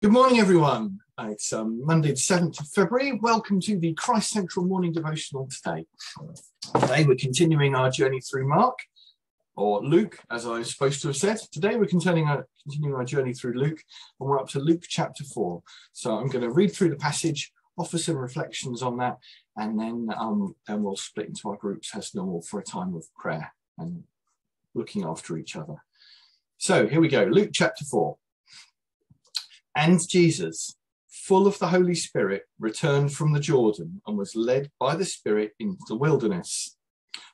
Good morning, everyone. It's Monday, the 7th of February. Welcome to the Christ Central Morning Devotional today. Today, we're continuing our journey through Mark, or Luke, as I was supposed to have said. Today, we're continuing our journey through Luke, and we're up to Luke chapter 4. So I'm going to read through the passage, offer some reflections on that, and then we'll split into our groups as normal for a time of prayer and looking after each other. So here we go, Luke chapter 4. And Jesus, full of the Holy Spirit, returned from the Jordan and was led by the Spirit into the wilderness,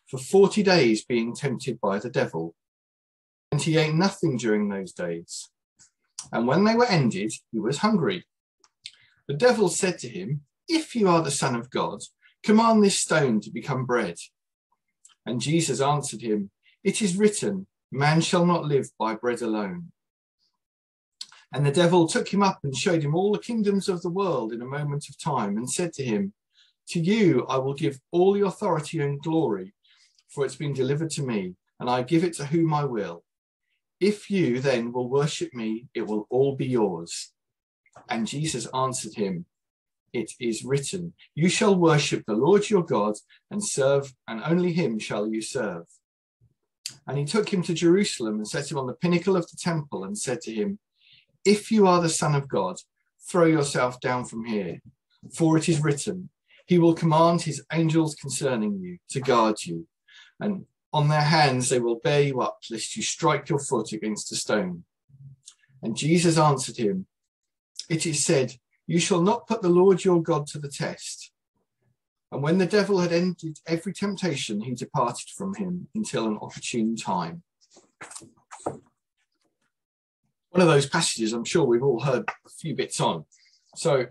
for 40 days being tempted by the devil. And he ate nothing during those days. And when they were ended, he was hungry. The devil said to him, "If you are the Son of God, command this stone to become bread." And Jesus answered him, "It is written, man shall not live by bread alone." And the devil took him up and showed him all the kingdoms of the world in a moment of time, and said to him, "To you I will give all the authority and glory, for it's been delivered to me, and I give it to whom I will. If you then will worship me, it will all be yours." And Jesus answered him, "It is written, you shall worship the Lord your God and serve, and only him shall you serve." And he took him to Jerusalem and set him on the pinnacle of the temple and said to him, "If you are the Son of God, throw yourself down from here, for it is written, he will command his angels concerning you to guard you, and on their hands they will bear you up, lest you strike your foot against a stone." And Jesus answered him, "It is said, you shall not put the Lord your God to the test." And when the devil had ended every temptation, he departed from him until an opportune time. One of those passages I'm sure we've all heard a few bits on. So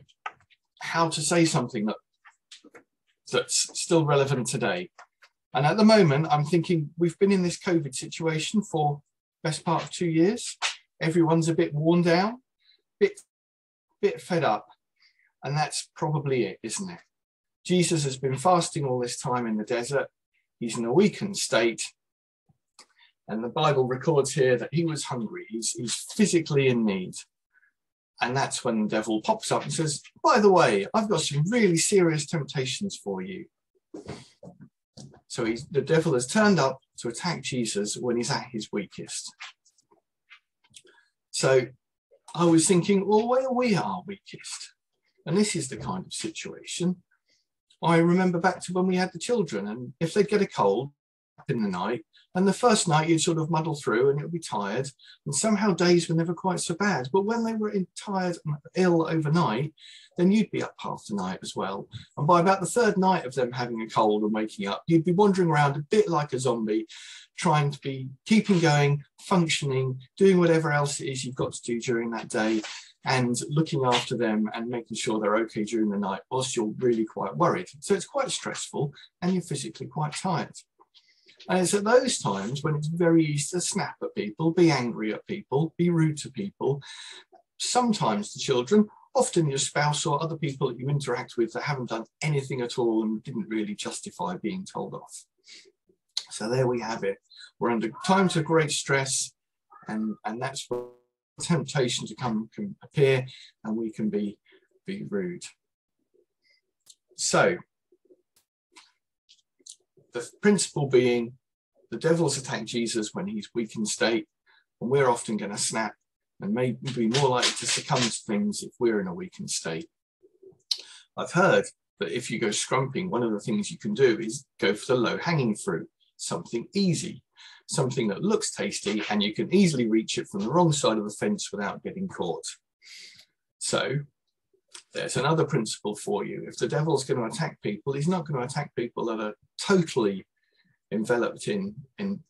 how to say something that's still relevant today. And at the moment, I'm thinking we've been in this COVID situation for the best part of 2 years. Everyone's a bit worn down, bit fed up. And that's probably it, isn't it? Jesus has been fasting all this time in the desert. He's in a weakened state. And the Bible records here that he was hungry. He's physically in need. And that's when the devil pops up and says, "By the way, I've got some really serious temptations for you." So the devil has turned up to attack Jesus when he's at his weakest. So I was thinking, well, where we are weakest. And this is the kind of situation. I remember back to when we had the children, and if they'd get a cold in the night, and the first night you'd sort of muddle through and you'll be tired, and somehow days were never quite so bad. But when they were tired and ill overnight, then you'd be up half the night as well. And by about the third night of them having a cold and waking up, you'd be wandering around a bit like a zombie, trying to be keeping going, functioning, doing whatever else it is you've got to do during that day, and looking after them and making sure they're okay during the night whilst you're really quite worried. So it's quite stressful and you're physically quite tired. And it's at those times when it's very easy to snap at people, be angry at people, be rude to people. Sometimes the children, often your spouse or other people that you interact with that haven't done anything at all and didn't really justify being told off. So there we have it. We're under times of great stress, and that's where temptation to come can appear, and we can be rude. So the principle being, the devil's attacked Jesus when he's weak in state, and we're often going to snap and may be more likely to succumb to things if we're in a weakened state. I've heard that if you go scrumping, one of the things you can do is go for the low-hanging fruit, something easy, something that looks tasty, and you can easily reach it from the wrong side of the fence without getting caught. So there's another principle for you. If the devil's going to attack people, he's not going to attack people that are totally enveloped in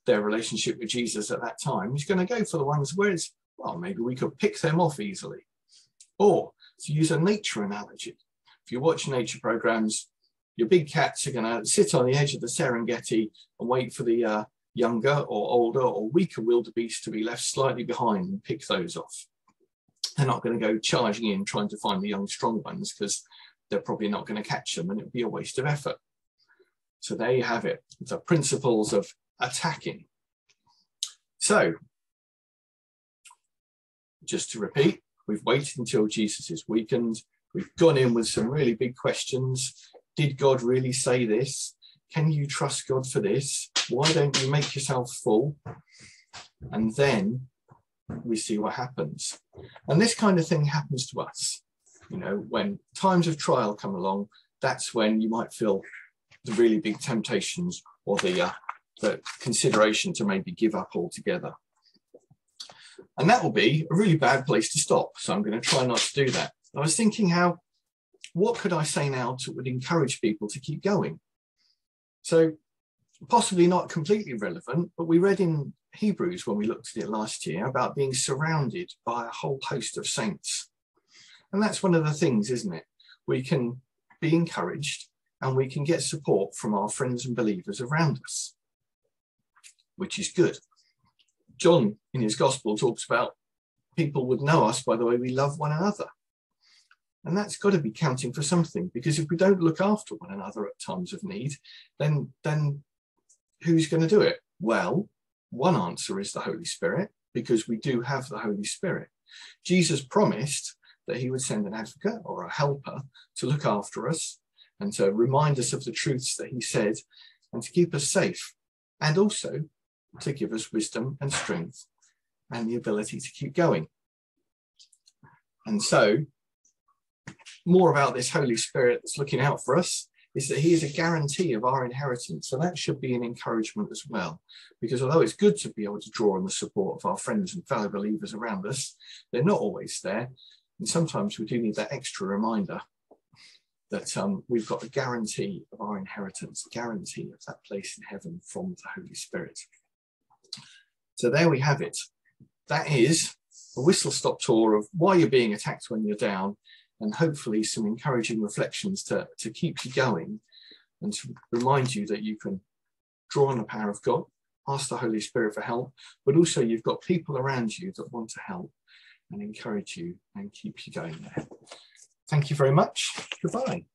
their relationship with Jesus at that time. He's going to go for the ones where it's, well, maybe we could pick them off easily. Or to use a nature analogy, if you watch nature programs, your big cats are going to sit on the edge of the Serengeti and wait for the younger or older or weaker wildebeest to be left slightly behind and pick those off. They're not going to go charging in trying to find the young strong ones, because they're probably not going to catch them and it would be a waste of effort. So there you have it. The principles of attacking. So just to repeat, We've waited until Jesus is weakened. We've gone in with some really big questions. Did God really say this? Can you trust God for this? Why don't you make yourself full? And then we see what happens. And this kind of thing happens to us. You know, when times of trial come along, that's when you might feel the really big temptations or the consideration to maybe give up altogether. And that will be a really bad place to stop. So I'm going to try not to do that. I was thinking what could I say now that would encourage people to keep going? So possibly not completely relevant, but we read in Hebrews when we looked at it last year about being surrounded by a whole host of saints. And that's one of the things, isn't it? We can be encouraged and we can get support from our friends and believers around us, which is good. John, in his gospel, talks about people would know us by the way we love one another. And that's got to be counting for something, because if we don't look after one another at times of need, then who's going to do it? Well, one answer is the Holy Spirit, because we do have the Holy Spirit. Jesus promised that he would send an advocate or a helper to look after us and to remind us of the truths that he said and to keep us safe, and also to give us wisdom and strength and the ability to keep going. And so, more about this Holy Spirit that's looking out for us is that he is a guarantee of our inheritance. So that should be an encouragement as well, because although it's good to be able to draw on the support of our friends and fellow believers around us, they're not always there. And sometimes we do need that extra reminder that we've got a guarantee of our inheritance, a guarantee of that place in heaven from the Holy Spirit. So there we have it. That is a whistle-stop tour of why you're being attacked when you're down, and hopefully some encouraging reflections to keep you going and to remind you that you can draw on the power of God, ask the Holy Spirit for help, but also you've got people around you that want to help and encourage you and keep you going there. Thank you very much. Goodbye.